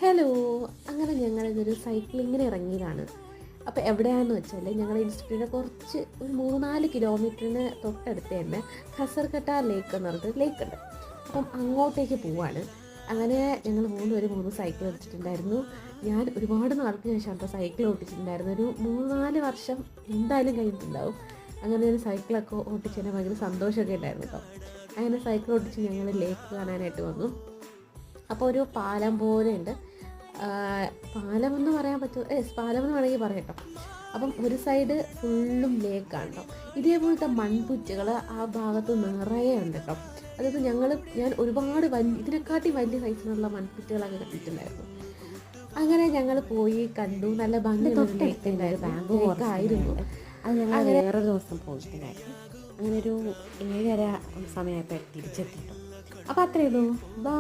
Hello. അങ്ങനെ ഞങ്ങളിതൊരു സൈക്ലിങ്ങിന് ഇറങ്ങിയതാണ്. അപ്പോൾ എവിടെയാണെന്ന് വെച്ചാൽ ഞങ്ങളുടെ ഇൻസ്റ്റിറ്റ്യൂട്ടിൻ്റെ കുറച്ച് ഒരു 3-4 കിലോമീറ്ററിന് തൊട്ടടുത്ത് തന്നെ ഖസർകട്ട ലേക്ക് എന്ന് പറഞ്ഞിട്ട് ലേക്ക് ഉണ്ട്. അപ്പം അങ്ങോട്ടേക്ക് പോവാണ്. അങ്ങനെ ഞങ്ങൾ 3 സൈക്കിൾ എടുത്തിട്ടുണ്ടായിരുന്നു. ഞാൻ ഒരുപാട് നാൾക്ക് ശേഷം കേട്ടോ സൈക്കിൾ ഓട്ടിച്ചിട്ടുണ്ടായിരുന്നു. ഒരു 3-4 വർഷം എന്തായാലും കഴിഞ്ഞിട്ടുണ്ടാവും. അങ്ങനെ ഒരു സൈക്കിളൊക്കെ ഓട്ടിച്ചതിന് ഭയങ്കര സന്തോഷമൊക്കെ ഉണ്ടായിരുന്നു കേട്ടോ. അങ്ങനെ സൈക്കിൾ ഓട്ടിച്ച് ഞങ്ങൾ ലേക്ക് കാണാനായിട്ട് വന്നു. അപ്പോൾ ഒരു പാലം പോലെ ഉണ്ട്. പാലമെന്ന് പറയാൻ പറ്റുമോ? പാലമെന്ന് വേണമെങ്കിൽ പറയാം കേട്ടോ. അപ്പം ഒരു സൈഡ് ഫുള്ളും ലേക്കാണ് കേട്ടോ. ഇതേപോലത്തെ മൺപുറ്റുകൾ ആ ഭാഗത്ത് നിറയെ ഉണ്ട് കേട്ടോ. അതായത് ഞാൻ ഒരുപാട് ഇതിനെക്കാട്ടി വലിയ സൈസിലുള്ള മൺപുറ്റുകളൊക്കെ കണ്ടിട്ടുണ്ടായിരുന്നു. അങ്ങനെ ഞങ്ങൾ പോയി കണ്ടു. നല്ല ഭംഗിയുള്ള ലേക്കായിരുന്നു. അത് ഞങ്ങൾ വേറൊരു ദിവസം പോയിട്ടുണ്ടായിരുന്നു. അങ്ങനെ ഒരു 7:30 സമയമായപ്പോൾ തിരിച്ചെത്തിയിട്ടു. അപ്പോൾ അത്രയേ ഉള്ളൂ. ബൈ.